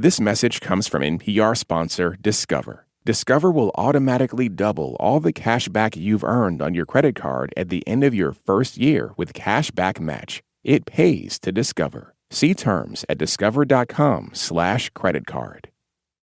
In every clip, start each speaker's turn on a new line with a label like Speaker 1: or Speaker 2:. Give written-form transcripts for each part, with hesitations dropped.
Speaker 1: This message comes from NPR sponsor Discover. Discover will automatically double all the cash back you've earned on your credit card at the end of your first year with Cash Back Match. It pays to Discover. See terms at discover.com/credit card.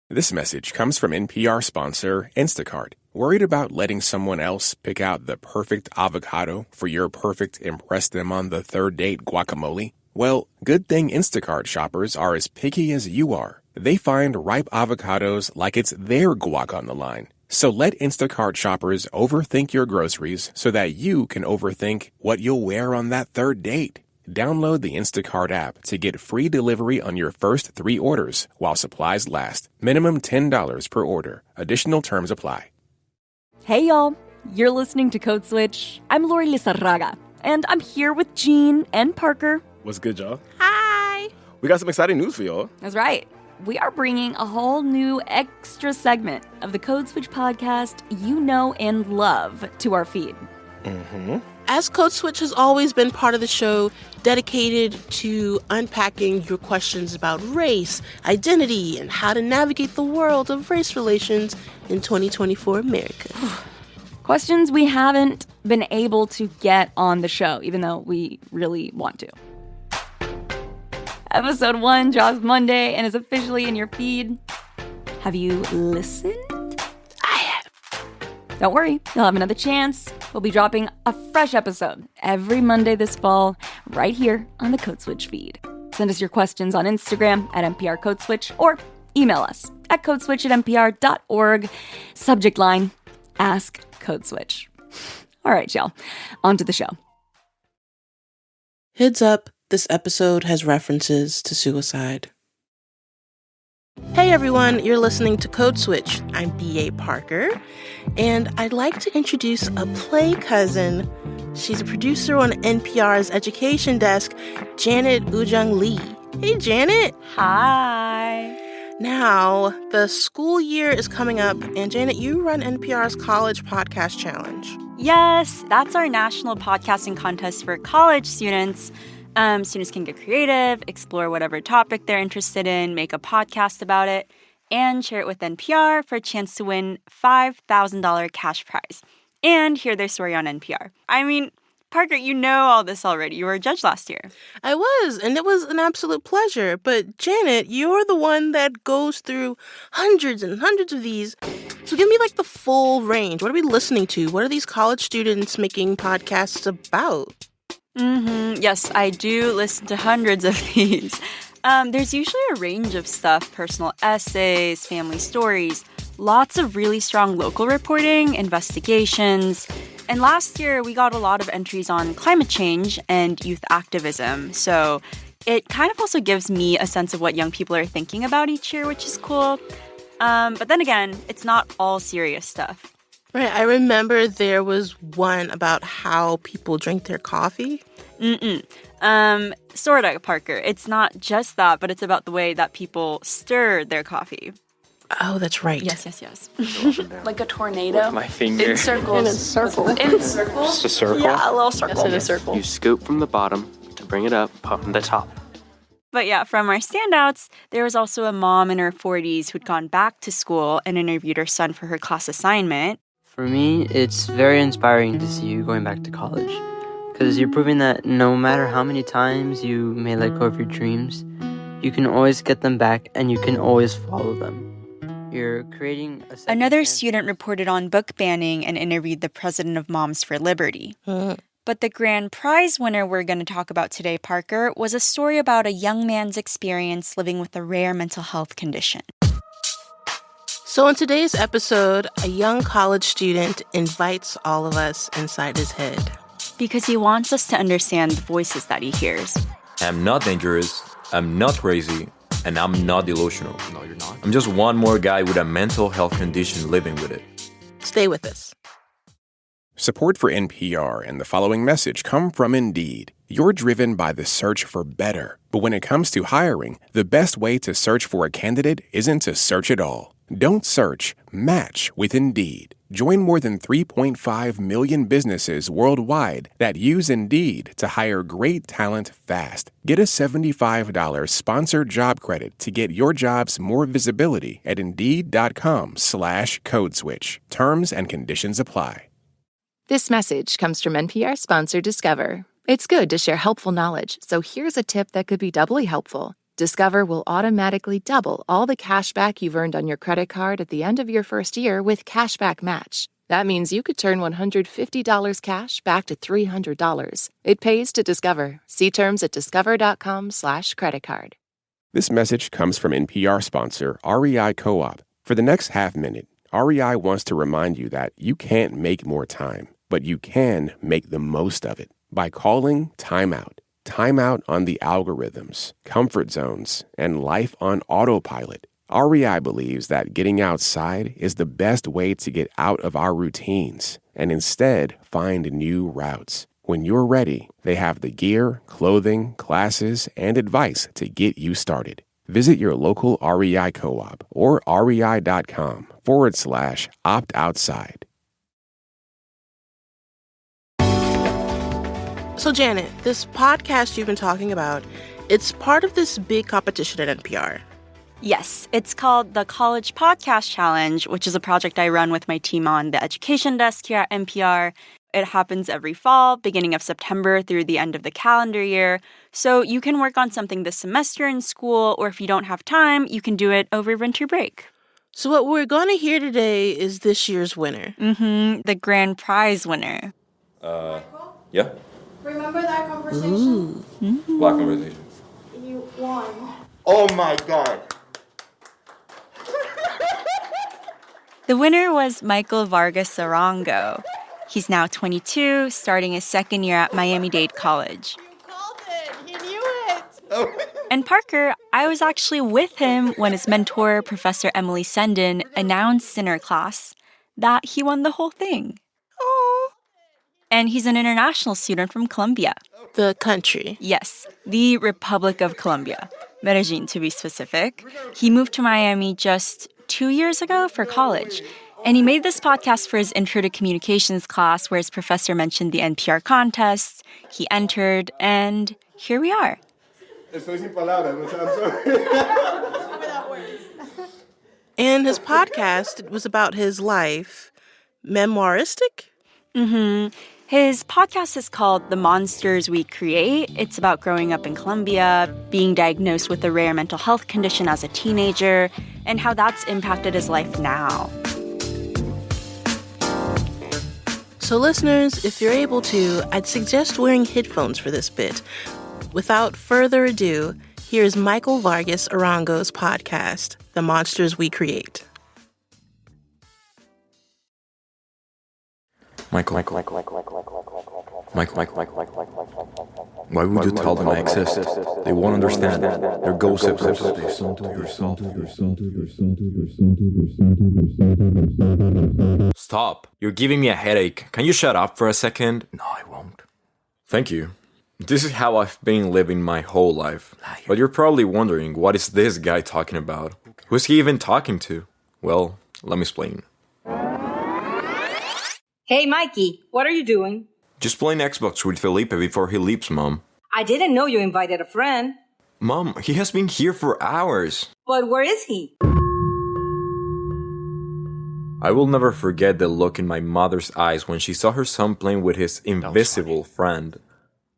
Speaker 1: This message comes from NPR sponsor Instacart. Worried about letting someone else pick out the perfect avocado for your perfect impress them on the third date guacamole? Well, good thing Instacart shoppers are as picky as you are. They find ripe avocados like it's their guac on the line. So let Instacart shoppers overthink your groceries so that you can overthink what you'll wear on that third date. Download the Instacart app to get free delivery on your first 3 orders while supplies last. Minimum $10 per order. Additional terms apply.
Speaker 2: Hey, y'all. You're listening to Code Switch. I'm Lori Lizarraga, and I'm here with Jean and Parker.
Speaker 3: What's good, y'all?
Speaker 2: Hi.
Speaker 3: We got some exciting news for y'all.
Speaker 2: That's right. We are bringing a whole new extra segment of the Code Switch podcast you know and love to our feed.
Speaker 3: Mm-hmm.
Speaker 4: As Code Switch has always been part of the show dedicated to unpacking your questions about race, identity, and how to navigate the world of race relations in 2024 America.
Speaker 2: Questions we haven't been able to get on the show, even though we really want to. Episode 1 drops Monday and is officially in your feed. Have you listened?
Speaker 4: I have.
Speaker 2: Don't worry, you'll have another chance. We'll be dropping a fresh episode every Monday this fall, right here on the Code Switch feed. Send us your questions on Instagram at NPR Code Switch or email us at codeswitch@npr.org. Subject line, Ask Code Switch. All right, y'all, on to the show.
Speaker 4: Heads up, this episode has references to suicide. Hey everyone, you're listening to Code Switch. I'm B.A. Parker, and I'd like to introduce a play cousin. She's a producer on NPR's education desk, Janet Ujung Lee. Hey Janet.
Speaker 5: Hi.
Speaker 4: Now, the school year is coming up, and Janet, you run NPR's College Podcast Challenge.
Speaker 5: Yes, that's our national podcasting contest for college students. Students can get creative, explore whatever topic they're interested in, make a podcast about it, and share it with NPR for a chance to win $5,000 cash prize and hear their story on NPR. I mean, Parker, you know all this already. You were a judge last year.
Speaker 4: I was, and it was an absolute pleasure. But Janet, you're the one that goes through hundreds and hundreds of these. So give me like the full range. What are we listening to? What are these college students making podcasts about?
Speaker 5: Yes, I do listen to hundreds of these. There's usually a range of stuff: personal essays, family stories, lots of really strong local reporting, investigations. And last year, we got a lot of entries on climate change and youth activism. So it kind of also gives me a sense of what young people are thinking about each year, which is cool. But then again, it's not all serious stuff.
Speaker 4: Right, I remember there was one about how people drink their coffee.
Speaker 5: Sorta, Parker. It's not just that, but it's about the way that people stir their coffee.
Speaker 4: Oh, that's right.
Speaker 5: Yes.
Speaker 6: Like a tornado.
Speaker 7: With my finger.
Speaker 6: In circles.
Speaker 4: In circles.
Speaker 6: In circles?
Speaker 7: Just a circle?
Speaker 6: Yeah, a little circle.
Speaker 4: Yes, in a circle.
Speaker 7: You scoop from the bottom to bring it up on the top.
Speaker 5: But yeah, from our standouts, there was also a mom in her 40s who'd gone back to school and interviewed her son for her class assignment.
Speaker 8: For me, it's very inspiring to see you going back to college, because you're proving that no matter how many times you may let go of your dreams, you can always get them back and you can always follow them. You're creating a
Speaker 5: Another student reported on book banning and interviewed the president of Moms for Liberty. But the grand prize winner we're going to talk about today, Parker, was a story about a young man's experience living with a rare mental health condition.
Speaker 4: So in today's episode, a young college student invites all of us inside his head.
Speaker 5: Because he wants us to understand the voices that he hears.
Speaker 9: I'm not dangerous, I'm not crazy, and I'm not delusional.
Speaker 7: No, you're not.
Speaker 9: I'm just one more guy with a mental health condition living with it.
Speaker 4: Stay with us.
Speaker 1: Support for NPR and the following message come from Indeed. You're driven by the search for better. But when it comes to hiring, the best way to search for a candidate isn't to search at all. Don't search, match with Indeed. Join more than 3.5 million businesses worldwide that use Indeed to hire great talent fast. Get a $75 sponsored job credit to get your jobs more visibility at Indeed.com/codeswitch. Terms and conditions apply.
Speaker 10: This message comes from NPR sponsor Discover. It's good to share helpful knowledge, so here's a tip that could be doubly helpful. Discover will automatically double all the cash back you've earned on your credit card at the end of your first year with Cashback Match. That means you could turn $150 cash back to $300. It pays to Discover. See terms at discover.com/creditcard.
Speaker 1: This message comes from NPR sponsor REI Co-op. For the next half minute, REI wants to remind you that you can't make more time, but you can make the most of it by calling timeout. Timeout on the algorithms, comfort zones, and life on autopilot. REI believes that getting outside is the best way to get out of our routines and instead find new routes. When you're ready, they have the gear, clothing, classes, and advice to get you started. Visit your local REI co-op or rei.com/opt-outside.
Speaker 4: So, Janet, this podcast you've been talking about, it's part of this big competition at NPR.
Speaker 5: Yes, it's called the College Podcast Challenge, which is a project I run with my team on the education desk here at NPR. It happens every fall, beginning of September through the end of the calendar year. So you can work on something this semester in school, or if you don't have time, you can do it over winter break.
Speaker 4: So what we're going to hear today is this year's winner.
Speaker 5: The grand prize winner.
Speaker 9: Yeah?
Speaker 6: Remember that conversation?
Speaker 9: What conversation?
Speaker 6: You won.
Speaker 3: Oh my God.
Speaker 5: The winner was Michael Vargas Arango. He's now 22, starting his second year at Miami-Dade College.
Speaker 6: You called it. You knew it.
Speaker 5: And Parker, I was actually with him when his mentor, Professor Emily Sendin, announced in her class that he won the whole thing.
Speaker 4: Oh.
Speaker 5: And he's an international student from Colombia.
Speaker 4: The country.
Speaker 5: Yes, the Republic of Colombia. Medellín, to be specific. He moved to Miami just 2 years ago for college. And he made this podcast for his Intro to Communications class, where his professor mentioned the NPR contest. He entered, and here we are.
Speaker 3: Estoy sin palabras. I'm sorry.
Speaker 4: And his podcast was about his life. Memoiristic?
Speaker 5: His podcast is called The Monsters We Create. It's about growing up in Colombia, being diagnosed with a rare mental health condition as a teenager, and how that's impacted his life now.
Speaker 4: So listeners, if you're able to, I'd suggest wearing headphones for this bit. Without further ado, here's Michael Vargas Arango's podcast, The Monsters We Create.
Speaker 9: Michael. Why would you tell them I exist? They won't understand. They're gossips. Stop. You're giving me a headache. Can you shut up for a second? No, I won't. Thank you. This is how I've been living my whole life. But you're probably wondering, what is this guy talking about? Who's he even talking to? Well, let me explain.
Speaker 11: Hey, Mikey, what are you doing?
Speaker 9: Just playing Xbox with Felipe before he leaves, Mom.
Speaker 11: I didn't know you invited a friend.
Speaker 9: Mom, he has been here for hours.
Speaker 11: But where is he?
Speaker 9: I will never forget the look in my mother's eyes when she saw her son playing with his invisible friend.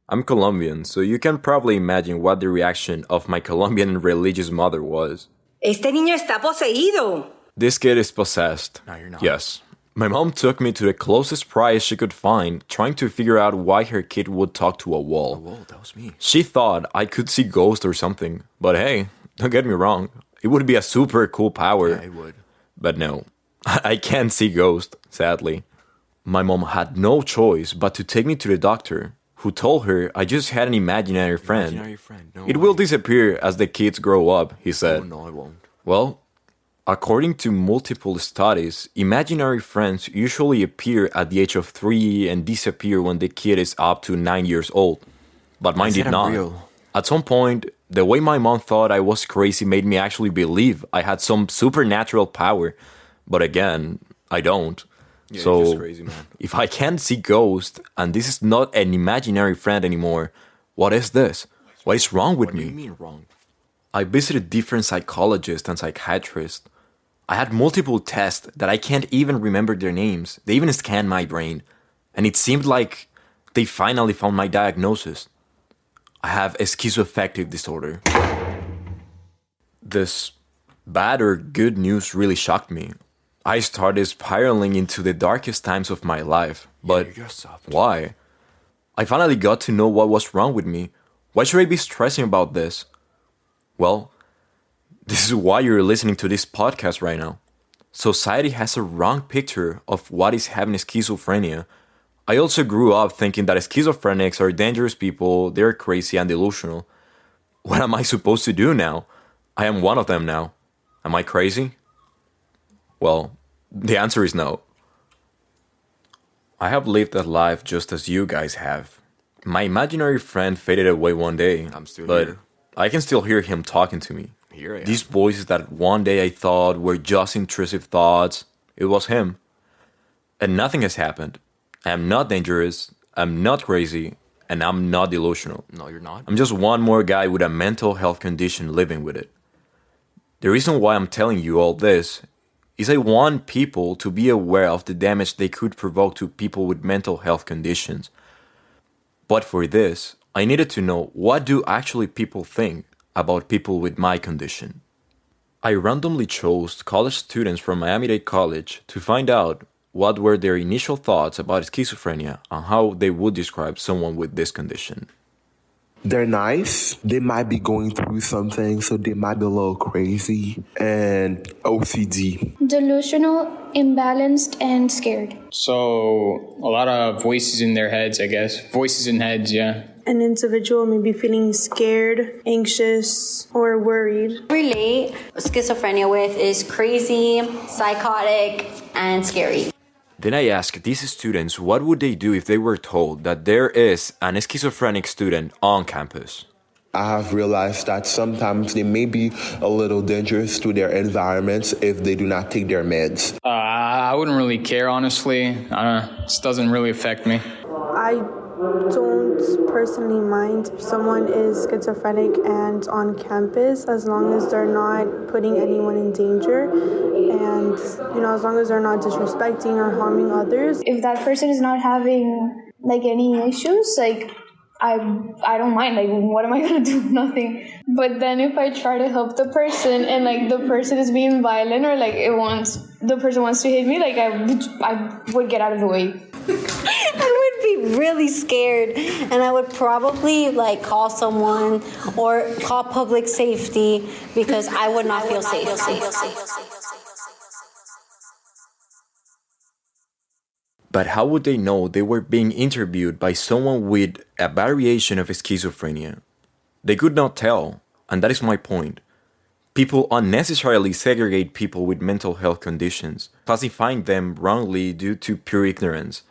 Speaker 9: I'm Colombian, so you can probably imagine what the reaction of my Colombian religious mother was.
Speaker 11: Este niño está poseído.
Speaker 9: This kid is possessed.
Speaker 7: No, you're not.
Speaker 9: Yes. My mom took me to the closest prize she could find, trying to figure out why her kid would talk to a wall.
Speaker 7: Whoa, that was me.
Speaker 9: She thought I could see ghosts or something. But hey, don't get me wrong. It would be a super cool power.
Speaker 7: Yeah, it would.
Speaker 9: But no, I can't see ghosts, sadly. My mom had no choice but to take me to the doctor, who told her I just had an imaginary friend.
Speaker 7: No,
Speaker 9: It will disappear as the kids grow up, he said.
Speaker 7: No, it won't.
Speaker 9: Well, according to multiple studies, imaginary friends usually appear at the age of 3 and disappear when the kid is up to 9 years old. But mine did not.
Speaker 7: Real.
Speaker 9: At some point, the way my mom thought I was crazy made me actually believe I had some supernatural power. But again, I don't. Yeah, so, it's just crazy, man. If I can't see ghosts, and this is not an imaginary friend anymore, what is this? What is wrong with me? What do you mean wrong? I visited different psychologists and psychiatrists. I had multiple tests that I can't even remember their names. They even scanned my brain. And it seemed like they finally found my diagnosis. I have a schizoaffective disorder. This bad or good news really shocked me. I started spiraling into the darkest times of my life. But why? I finally got to know what was wrong with me. Why should I be stressing about this? Well, this is why you're listening to this podcast right now. Society has a wrong picture of what is having schizophrenia. I also grew up thinking that schizophrenics are dangerous people, they're crazy and delusional. What am I supposed to do now? I am one of them now. Am I crazy? Well, the answer is no. I have lived a life just as you guys have. My imaginary friend faded away one day, but here. I can still hear him talking to me. Here I am. These voices that one day I thought were just intrusive thoughts, it was him. And nothing has happened. I am not dangerous, I'm not crazy, and I'm not delusional. No, you're not. I'm just one more guy with a mental health condition living with it. The reason why I'm telling you all this is I want people to be aware of the damage they could provoke to people with mental health conditions. But for this, I needed to know, what do actually people think about people with my condition? I randomly chose college students from Miami-Dade College to find out what were their initial thoughts about schizophrenia and how they would describe someone with this condition.
Speaker 12: They're nice. They might be going through something, so they might be a little crazy. And OCD.
Speaker 6: Delusional, imbalanced, and scared.
Speaker 13: So, a lot of voices in their heads, I guess. Voices in heads, yeah.
Speaker 14: An individual may be feeling scared, anxious, or worried.
Speaker 15: Relate schizophrenia with is crazy, psychotic, and scary.
Speaker 9: Then I asked these students what would they do if they were told that there is an schizophrenic student on campus.
Speaker 12: I have realized that sometimes they may be a little dangerous to their environments if they do not take their meds.
Speaker 13: I wouldn't really care, honestly. This doesn't really affect me.
Speaker 14: I don't personally mind if someone is schizophrenic and on campus, as long as they're not putting anyone in danger and, as long as they're not disrespecting or harming others.
Speaker 6: If that person is not having, any issues, I don't mind. What am I going to do? Nothing. But then if I try to help the person and, the person is being violent or, the person wants to hit me, I would get out of the way.
Speaker 15: I would be really scared, and I would probably call someone or call public safety because I would not feel safe.
Speaker 9: But how would they know they were being interviewed by someone with a variation of schizophrenia? They could not tell, and that is my point. People unnecessarily segregate people with mental health conditions, classifying them wrongly due to pure ignorance.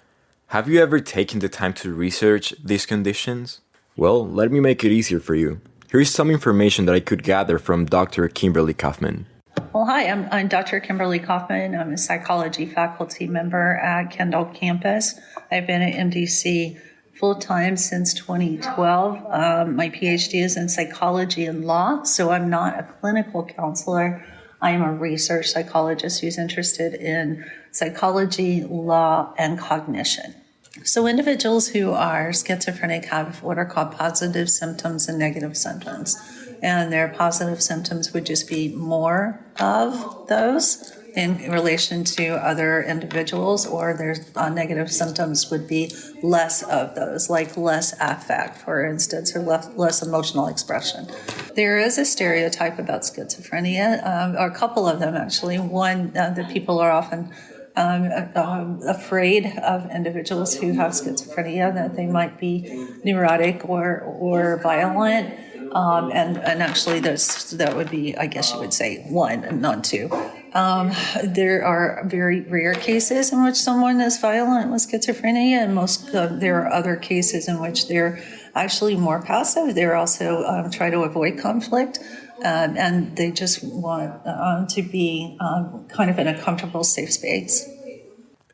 Speaker 9: Have you ever taken the time to research these conditions? Well, let me make it easier for you. Here is some information that I could gather from Dr. Kimberly Kaufman.
Speaker 16: Well, hi, I'm Dr. Kimberly Kaufman. I'm a psychology faculty member at Kendall campus. I've been at MDC full-time since 2012. My PhD is in psychology and law, so I'm not a clinical counselor. I am a research psychologist who's interested in psychology, law, and cognition. So individuals who are schizophrenic have what are called positive symptoms and negative symptoms. And their positive symptoms would just be more of those in relation to other individuals, or their negative symptoms would be less of those, like less affect, for instance, or less emotional expression. There is a stereotype about schizophrenia, or a couple of them actually. One, that people are often afraid of individuals who have schizophrenia, that they might be neurotic or violent. And actually that would be, I guess you would say, one and not two. There are very rare cases in which someone is violent with schizophrenia, and there are other cases in which they're actually more passive. They're also try to avoid conflict, and they just want to be kind of in a comfortable, safe space.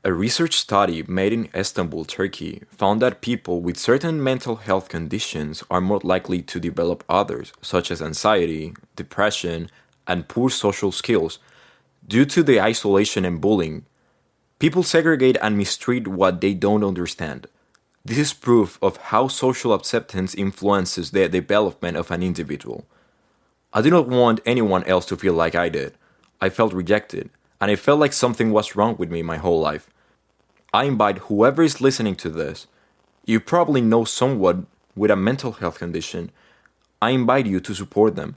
Speaker 9: A research study made in Istanbul, Turkey, found that people with certain mental health conditions are more likely to develop others, such as anxiety, depression, and poor social skills, due to the isolation and bullying. People segregate and mistreat what they don't understand. This is proof of how social acceptance influences the development of an individual. I do not want anyone else to feel like I did. I felt rejected, and I felt like something was wrong with me my whole life. I invite whoever is listening to this, you probably know someone with a mental health condition. I invite you to support them,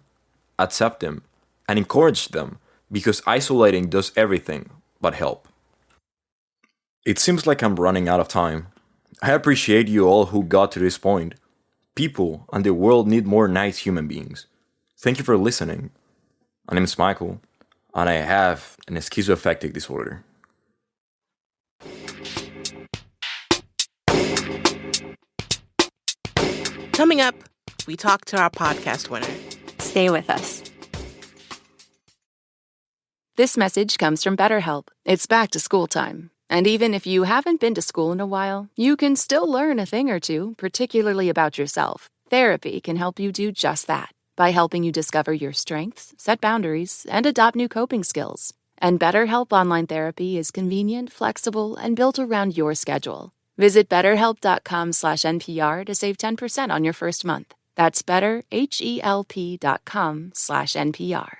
Speaker 9: accept them, and encourage them, because isolating does everything but help. It seems like I'm running out of time. I appreciate you all who got to this point. People and the world need more nice human beings. Thank you for listening. My name is Michael, and I have an schizoaffective disorder.
Speaker 4: Coming up, we talk to our podcast winner.
Speaker 5: Stay with us.
Speaker 10: This message comes from BetterHelp. It's back to school time. And even if you haven't been to school in a while, you can still learn a thing or two, particularly about yourself. Therapy can help you do just that by helping you discover your strengths, set boundaries, and adopt new coping skills. And BetterHelp Online Therapy is convenient, flexible, and built around your schedule. Visit betterhelp.com/NPR to save 10% on your first month. That's betterhelp.com/NPR.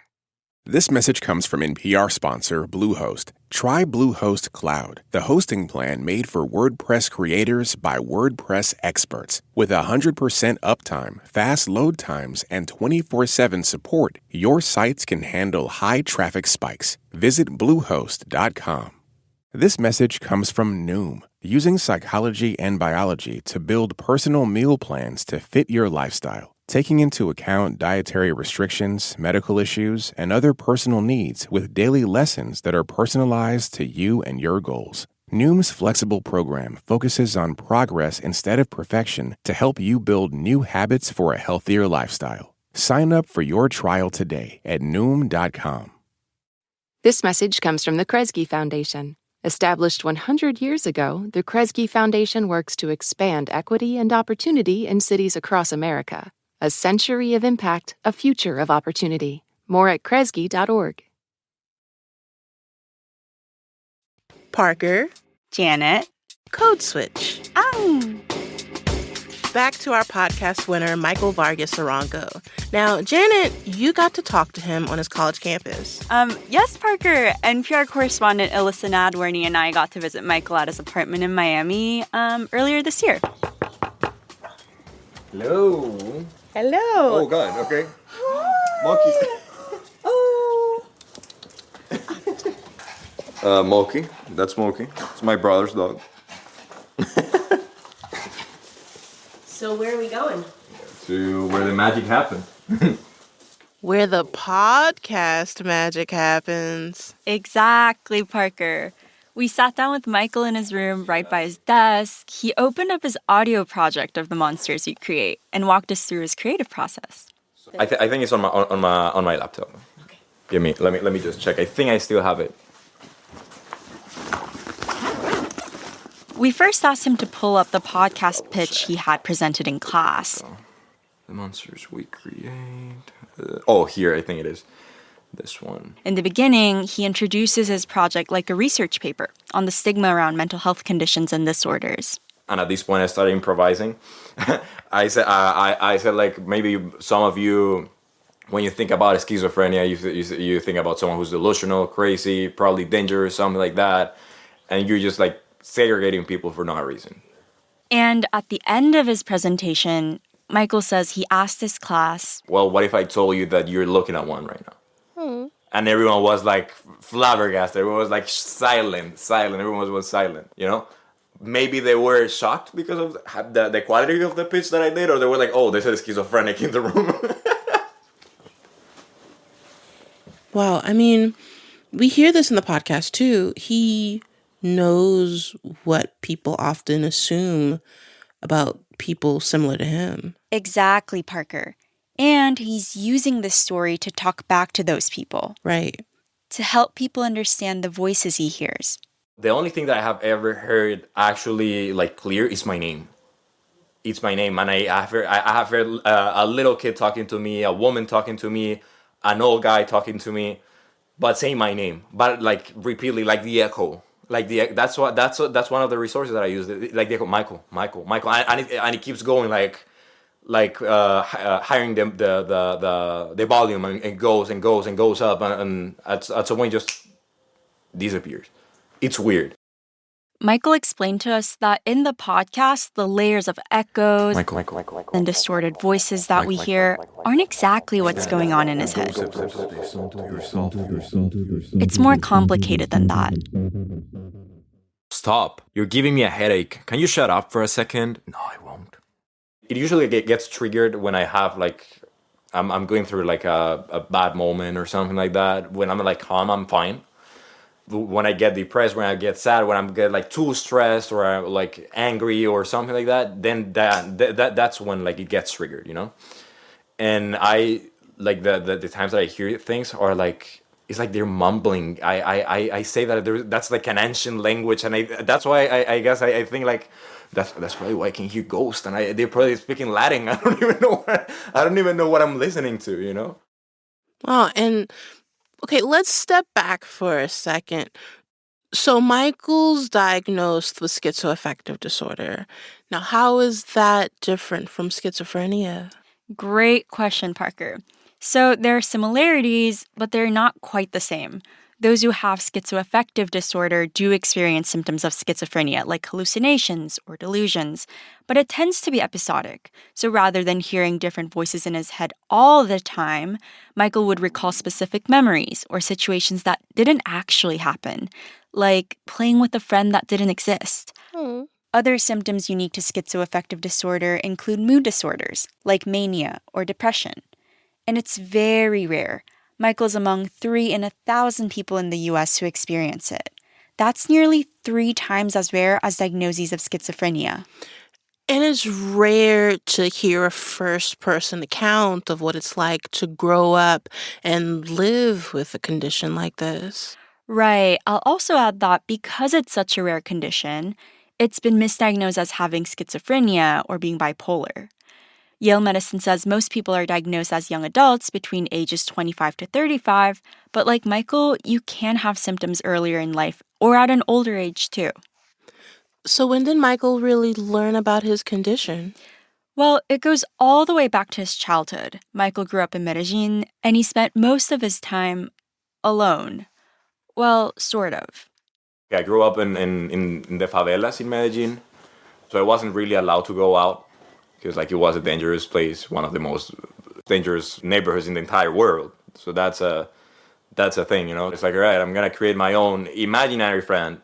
Speaker 1: This message comes from NPR sponsor Bluehost. Try Bluehost Cloud, the hosting plan made for WordPress creators by WordPress experts. With 100% uptime, fast load times, and 24/7 support, your sites can handle high traffic spikes. Visit Bluehost.com. This message comes from Noom, using psychology and biology to build personal meal plans to fit your lifestyle, taking into account dietary restrictions, medical issues, and other personal needs with daily lessons that are personalized to you and your goals. Noom's flexible program focuses on progress instead of perfection to help you build new habits for a healthier lifestyle. Sign up for your trial today at Noom.com.
Speaker 10: This message comes from the Kresge Foundation. Established 100 years ago, the Kresge Foundation works to expand equity and opportunity in cities across America. A century of impact, a future of opportunity. More at kresge.org.
Speaker 4: Parker.
Speaker 5: Janet.
Speaker 4: Code Switch. Back to our podcast winner, Michael Vargas Arango. Now, Janet, you got to talk to him on his college campus.
Speaker 5: Yes, Parker. NPR correspondent Alyssa Nadworny and I got to visit Michael at his apartment in Miami earlier this year.
Speaker 3: Hello.
Speaker 4: Hello.
Speaker 3: Oh, God, okay. Monkey. Moki. That's Moki. It's my brother's dog.
Speaker 4: So where are we going?
Speaker 9: To where the magic happened.
Speaker 4: Where the podcast magic happens.
Speaker 5: Exactly, Parker. We sat down with Michael in his room right by his desk. He opened up his audio project of the monsters he'd create and walked us through his creative process.
Speaker 9: I think it's on my laptop. Okay. Let me just check. I think I still have it.
Speaker 5: We first asked him to pull up the podcast pitch he had presented in class.
Speaker 9: The monsters we create. Here, I think it is. This one.
Speaker 5: In the beginning, he introduces his project like a research paper on the stigma around mental health conditions and disorders.
Speaker 9: And at this point, I started improvising. I said, like, maybe some of you, when you think about schizophrenia, you think about someone who's delusional, crazy, probably dangerous, something like that. And you're just, like, segregating people for no reason.
Speaker 5: And at the end of his presentation, Michael says he asked his class,
Speaker 9: well, what if I told you that you're looking at one right now? And everyone was like flabbergasted. Everyone was like silent. Everyone was silent, you know? Maybe they were shocked because of the quality of the pitch that I did, or they were like, oh, there's a schizophrenic in the room.
Speaker 4: Wow, I mean, we hear this in the podcast too. He knows what people often assume about people similar to him.
Speaker 5: Exactly, Parker. And he's using this story to talk back to those people.
Speaker 4: Right.
Speaker 5: To help people understand the voices he hears.
Speaker 9: The only thing that I have ever heard actually like clear is my name. It's my name, and I have heard a little kid talking to me, a woman talking to me, an old guy talking to me, but saying my name, but like repeatedly, like the echo, like that's one of the resources that I use, like the echo, Michael, and it keeps going hiring the volume, and it goes and goes and goes up, and at some point just disappears. It's weird.
Speaker 5: Michael explained to us that in the podcast, the layers of echoes and distorted voices that we hear aren't exactly what's going on in his head. It's more complicated than that.
Speaker 9: Stop. You're giving me a headache. Can you shut up for a second? No, I won't. It usually gets triggered when I have I'm going through like a bad moment or something like that. When I'm like calm, I'm fine. When I get depressed, when I get sad, when I'm get like too stressed or I'm like angry or something like that, then that's when like it gets triggered, you know. And I like the times that I hear things are like it's like they're mumbling. I say that that's like an ancient language, and that's why I guess I think like that's probably why I can hear ghosts, and they're probably speaking Latin. I don't even know what I'm listening to, you know.
Speaker 4: Oh, and okay, let's step back for a second. So Michael's diagnosed with schizoaffective disorder. Now, how is that different from schizophrenia?
Speaker 5: Great question, Parker. So there are similarities, but they're not quite the same. Those who have schizoaffective disorder do experience symptoms of schizophrenia, like hallucinations or delusions, but it tends to be episodic. So rather than hearing different voices in his head all the time, Michael would recall specific memories or situations that didn't actually happen, like playing with a friend that didn't exist. Other symptoms unique to schizoaffective disorder include mood disorders, like mania or depression. And it's very rare. Michael's among 3 in 1,000 people in the US who experience it. That's nearly 3 times as rare as diagnoses of schizophrenia.
Speaker 4: And it's rare to hear a first-person account of what it's like to grow up and live with a condition like this.
Speaker 5: Right. I'll also add that because it's such a rare condition, it's been misdiagnosed as having schizophrenia or being bipolar. Yale Medicine says most people are diagnosed as young adults between ages 25 to 35, but like Michael, you can have symptoms earlier in life or at an older age too.
Speaker 4: So when did Michael really learn about his condition?
Speaker 5: Well, it goes all the way back to his childhood. Michael grew up in Medellín, and he spent most of his time alone. Well, sort of.
Speaker 9: I grew up in the favelas in Medellín, so I wasn't really allowed to go out because like it was a dangerous place, one of the most dangerous neighborhoods in the entire world. So that's a thing, you know. It's like, all right, I'm gonna create my own imaginary friend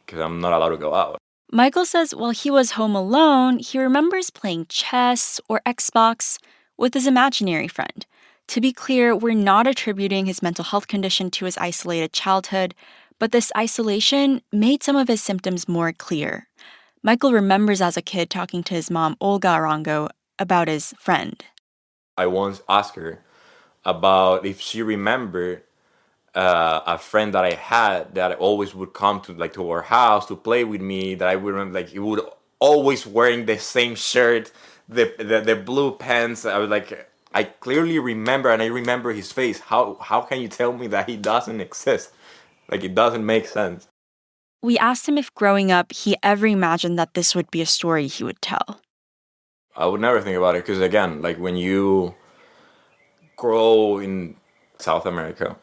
Speaker 9: because I'm not allowed to go out.
Speaker 5: Michael says while he was home alone, he remembers playing chess or Xbox with his imaginary friend. To be clear, we're not attributing his mental health condition to his isolated childhood, but this isolation made some of his symptoms more clear. Michael remembers as a kid talking to his mom, Olga Arango, about his friend.
Speaker 9: I once asked her about if she remembered a friend that I had that always would come to our house to play with me. That I would remember, like he would always wearing the same shirt, the blue pants. I was like, I clearly remember, and I remember his face. How can you tell me that he doesn't exist? Like it doesn't make sense.
Speaker 5: We asked him if growing up he ever imagined that this would be a story he would tell.
Speaker 9: I would never think about it because again, like when you grow in South America,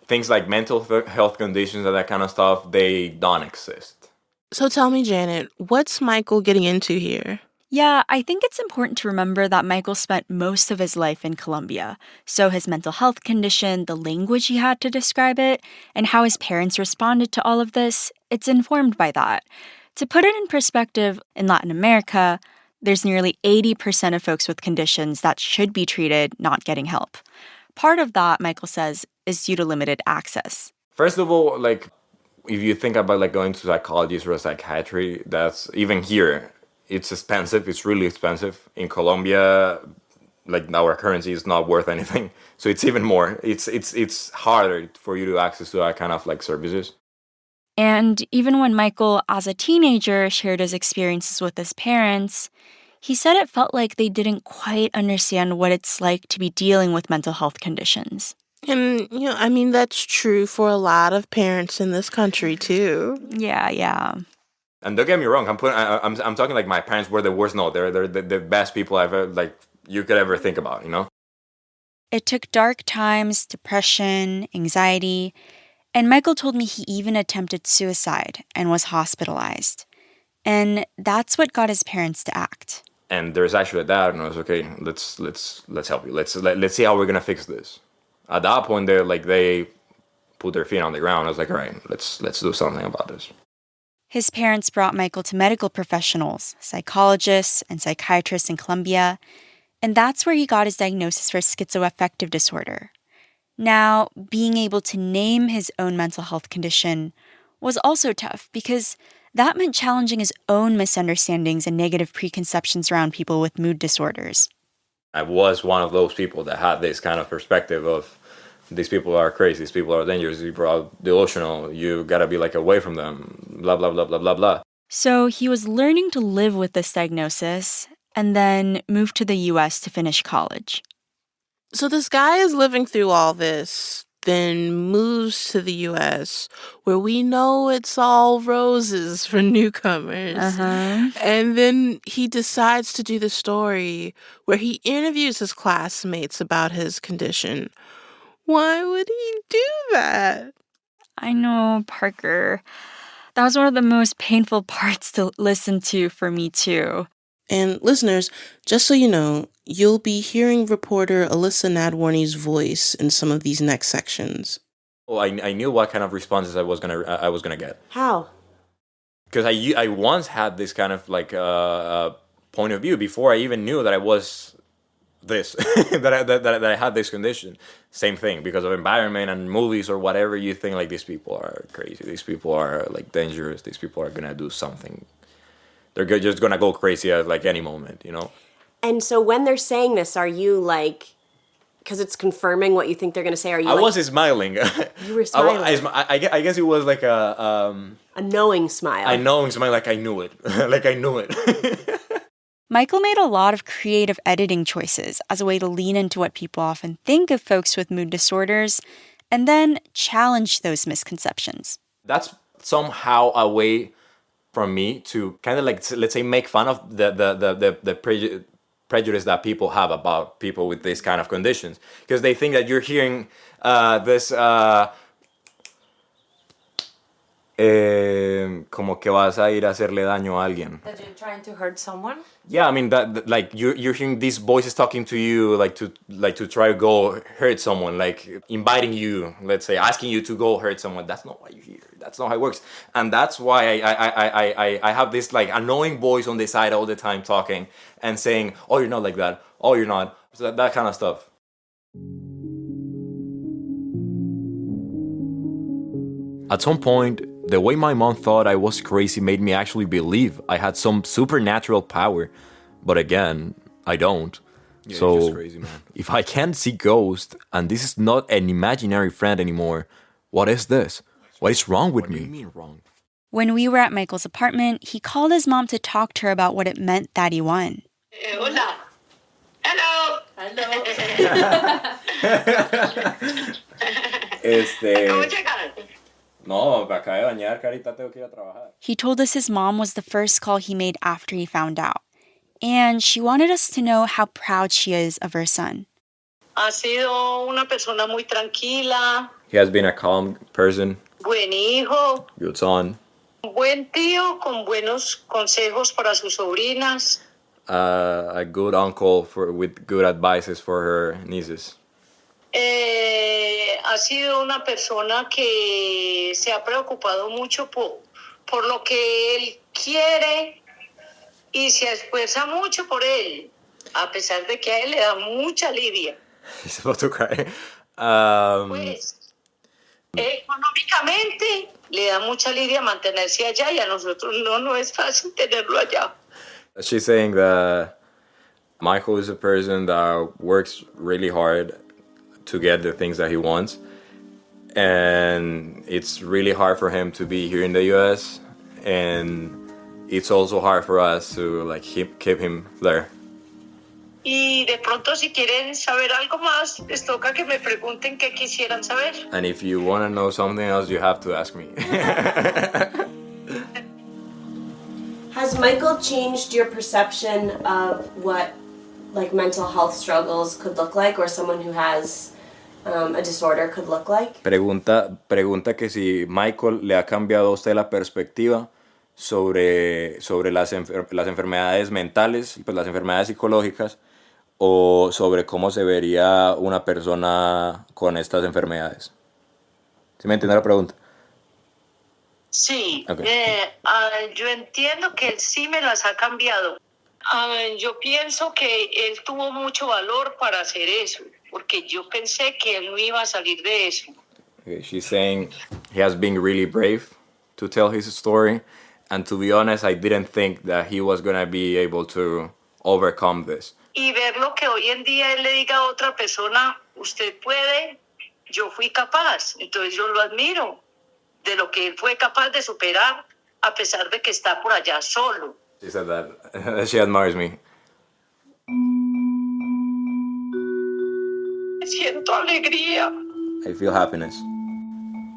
Speaker 9: things like mental health conditions and that kind of stuff, they don't exist.
Speaker 4: So tell me, Janet, what's Michael getting into here?
Speaker 5: Yeah, I think it's important to remember that Michael spent most of his life in Colombia. So his mental health condition, the language he had to describe it, and how his parents responded to all of this, it's informed by that. To put it in perspective, in Latin America, there's nearly 80% of folks with conditions that should be treated not getting help. Part of that, Michael says, is due to limited access.
Speaker 9: First of all, like if you think about like going to psychologists or a psychiatry, that's even here. It's expensive. It's really expensive. In Colombia, like our currency is not worth anything, so it's even more. It's harder for you to access to that kind of like services.
Speaker 5: And even when Michael, as a teenager, shared his experiences with his parents, he said it felt like they didn't quite understand what it's like to be dealing with mental health conditions.
Speaker 4: And, I mean, that's true for a lot of parents in this country, too.
Speaker 5: Yeah.
Speaker 9: And don't get me wrong, I'm talking like my parents were the worst. No, they're the best people I've ever, like, you could ever think about, you know?
Speaker 5: It took dark times, depression, anxiety, and Michael told me he even attempted suicide and was hospitalized. And that's what got his parents to act.
Speaker 9: And there's actually that, and I was okay. Let's help you. Let's see how we're gonna fix this. At that point, they put their feet on the ground. I was like, all right, let's do something about this.
Speaker 5: His parents brought Michael to medical professionals, psychologists and psychiatrists in Colombia, and that's where he got his diagnosis for schizoaffective disorder. Now, being able to name his own mental health condition was also tough because that meant challenging his own misunderstandings and negative preconceptions around people with mood disorders.
Speaker 9: I was one of those people that had this kind of perspective of these people are crazy, these people are dangerous, these people are delusional, you gotta be like away from them, blah, blah, blah, blah, blah, blah.
Speaker 5: So he was learning to live with this diagnosis and then moved to the US to finish college.
Speaker 4: So this guy is living through all this, then moves to the US, where we know it's all roses for newcomers. And then he decides to do the story where he interviews his classmates about his condition. Why would he do that?
Speaker 5: I know, Parker. That was one of the most painful parts to listen to for me, too.
Speaker 4: And listeners, just so you know, you'll be hearing reporter Alyssa Nadwarny's voice in some of these next sections.
Speaker 9: Well, I knew what kind of responses I was gonna get.
Speaker 17: How?
Speaker 9: Because I once had this kind of like point of view before I even knew that I was this that I had this condition. Same thing, because of environment and movies or whatever. You think like these people are crazy, these people are like dangerous, these people are gonna do something. They're just gonna go crazy at like any moment, you know.
Speaker 17: And so when they're saying this, are you like, because it's confirming what you think they're gonna say? Are you?
Speaker 9: I was smiling.
Speaker 17: You were smiling.
Speaker 9: I guess it was like a
Speaker 17: knowing smile.
Speaker 9: A knowing smile, like I knew it, like I knew it.
Speaker 5: Michael made a lot of creative editing choices as a way to lean into what people often think of folks with mood disorders, and then challenge those misconceptions.
Speaker 9: That's somehow a way from me to kind of like, let's say, make fun of the prejudice that people have about people with these kind of conditions, because they think that you're hearing this como que vas a ir a hacerle daño a alguien.
Speaker 17: That you're trying to hurt someone?
Speaker 9: Yeah, I mean that like you're hearing these voices talking to you like to try to go hurt someone, like inviting you, let's say, asking you to go hurt someone. That's not what you hear. That's not how it works. And that's why I have this like annoying voice on the side all the time talking and saying, oh, you're not like that. Oh, you're not. So that kind of stuff. At some point, the way my mom thought I was crazy made me actually believe I had some supernatural power. But again, I don't. Yeah, so, you're just crazy, man. If I can't see ghosts, and this is not an imaginary friend anymore, what is this? What is wrong with me? What do you mean wrong?
Speaker 5: When we were at Michael's apartment, he called his mom to talk to her about what it meant that he won.
Speaker 18: Hola. Hello. Hello.
Speaker 9: ¿Cómo llegaron? No, me acabé de bañar, carita, tengo que ir a trabajar.
Speaker 5: He told us his mom was the first call he made after he found out. And she wanted us to know how proud she is of her son.
Speaker 18: Ha sido una persona muy tranquila.
Speaker 9: He has been a calm person.
Speaker 18: Buen hijo.
Speaker 9: Good son.
Speaker 18: Buen tío con buenos consejos para sus sobrinas.
Speaker 9: A good uncle with good advices for her nieces.
Speaker 18: Ha sido una persona que se ha preocupado mucho por lo que él quiere y se esfuerza mucho por él, a pesar de que a él le da mucha lidia.
Speaker 9: He's about to cry.
Speaker 18: Pues, económicamente le da mucha lidia mantenerse allá y a nosotros no es fácil tenerlo allá.
Speaker 9: She's saying that Michael is a person that works really hard to get the things that he wants, and it's really hard for him to be here in the US, and it's also hard for us to like keep him there.
Speaker 18: Y de pronto si quieren saber algo más, les toca que me pregunten qué quisieran saber.
Speaker 9: And if you want to know something else, you have to ask me.
Speaker 17: Has Michael changed your perception of what like mental health struggles could look like, or someone who has a disorder could look like?
Speaker 9: Pregunta que si Michael le ha cambiado a usted la perspectiva sobre las enfermedades mentales, pues las enfermedades psicológicas, o sobre cómo se vería una persona con estas enfermedades. ¿Sí me entiende la pregunta?
Speaker 18: Sí,
Speaker 9: Okay.
Speaker 18: Yo entiendo que él sí me las ha cambiado. Yo pienso que él tuvo mucho valor para hacer eso, porque yo pensé que él no iba a salir de eso.
Speaker 9: Okay, she's saying he has been really brave to tell his story, and to be honest, I didn't think that he was gonna be able to overcome this.
Speaker 18: Y ver lo que hoy en día él le diga a otra persona, usted puede, yo fui capaz, entonces yo lo admiro de lo que él fue capaz de superar a pesar de que está por allá solo.
Speaker 9: She said that she admires me.
Speaker 18: Siento alegría
Speaker 9: I feel happiness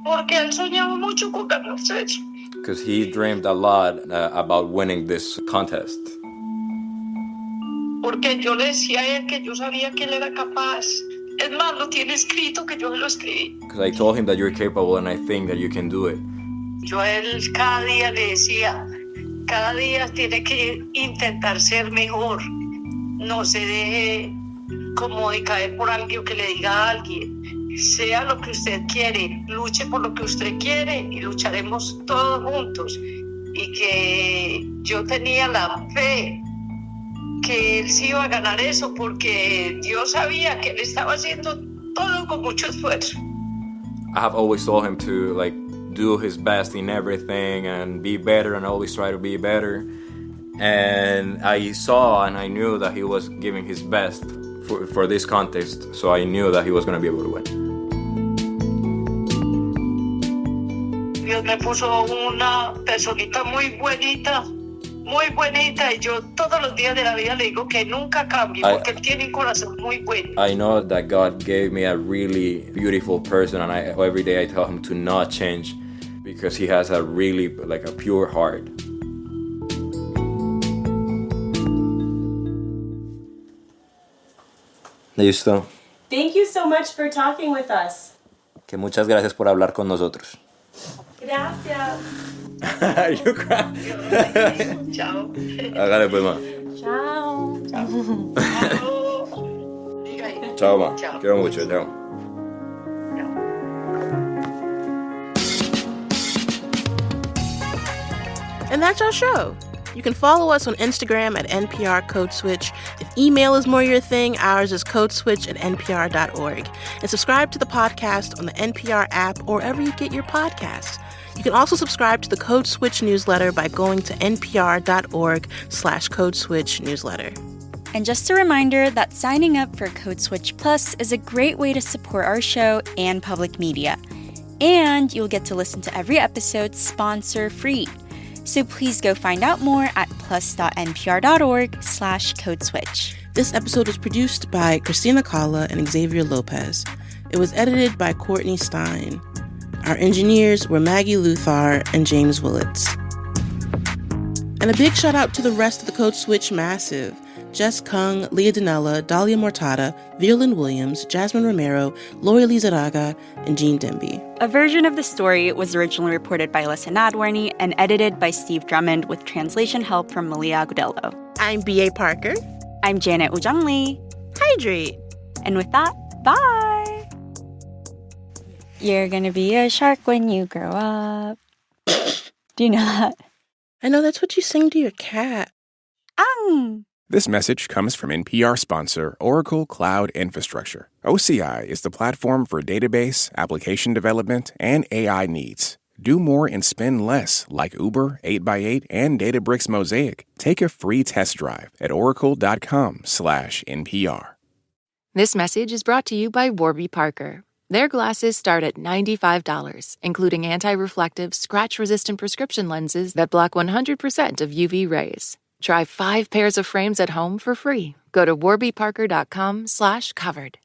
Speaker 18: porque él soñaba mucho con ganarse eso.
Speaker 9: because he dreamed a lot about winning this contest.
Speaker 18: Porque yo le decía a él que yo sabía que él era capaz. Es más, lo tiene escrito que yo lo escribí.
Speaker 9: Because I told him that you're capable and I think that you can do it.
Speaker 18: Yo a él cada día le decía, cada día tiene que intentar ser mejor. No se deje como de caer por algo que le diga a alguien. Sea lo que usted quiere, luche por lo que usted quiere y lucharemos todos juntos. Y que yo tenía la fe que él sí iba a ganar eso porque Dios sabía que él estaba haciendo todo con mucho esfuerzo.
Speaker 9: I have always told him to like do his best in everything and be better and always try to be better. And I saw and I knew that he was giving his best for this contest, so I knew that he was going to be able to win.
Speaker 18: Dios me puso una personita muy buenita, y yo todos los días de la vida le digo que nunca cambie porque él tiene un corazón muy bueno.
Speaker 9: I know that God gave me a really beautiful person, and every day I tell him to not change because he has a really like a pure heart. Listo.
Speaker 17: Thank you so much for talking with us.
Speaker 9: Que muchas gracias por hablar con nosotros.
Speaker 17: Gracias.
Speaker 9: You cry.
Speaker 18: Chao.
Speaker 9: Hágale pues, ma.
Speaker 17: Chao.
Speaker 9: Chao, ma. Quiero mucho. Chao.
Speaker 4: And that's our show. You can follow us on Instagram at NPR Code Switch. If email is more your thing, ours is codeswitch@npr.org. And subscribe to the podcast on the NPR app or wherever you get your podcasts. You can also subscribe to the Code Switch newsletter by going to npr.org/codeswitch-newsletter.
Speaker 5: And just a reminder that signing up for Code Switch Plus is a great way to support our show and public media. And you'll get to listen to every episode sponsor-free. So please go find out more at plus.npr.org/codeswitch.
Speaker 4: This episode was produced by Christina Calla and Xavier Lopez. It was edited by Courtney Stein. Our engineers were Maggie Luthar and James Willits. And a big shout out to the rest of the Code Switch massive. Jess Kung, Leah Dinella, Dahlia Mortada, Violin Williams, Jasmine Romero, Lori Lizaraga, and Jean Demby.
Speaker 5: A version of the story was originally reported by Alyssa Nadworny and edited by Steve Drummond with translation help from Malia Agudelo.
Speaker 4: I'm B.A. Parker.
Speaker 5: I'm Janet Ujang Lee.
Speaker 4: Hydrate.
Speaker 5: And with that, bye! You're gonna be a shark when you grow up. Do you know that?
Speaker 4: I know that's what you sing to your cat.
Speaker 1: This message comes from NPR sponsor Oracle Cloud Infrastructure. OCI is the platform for database, application development, and AI needs. Do more and spend less, like Uber, 8x8, and Databricks Mosaic. Take a free test drive at oracle.com/NPR.
Speaker 10: This message is brought to you by Warby Parker. Their glasses start at $95, including anti-reflective, scratch-resistant prescription lenses that block 100% of UV rays. Try 5 pairs of frames at home for free. Go to warbyparker.com/covered.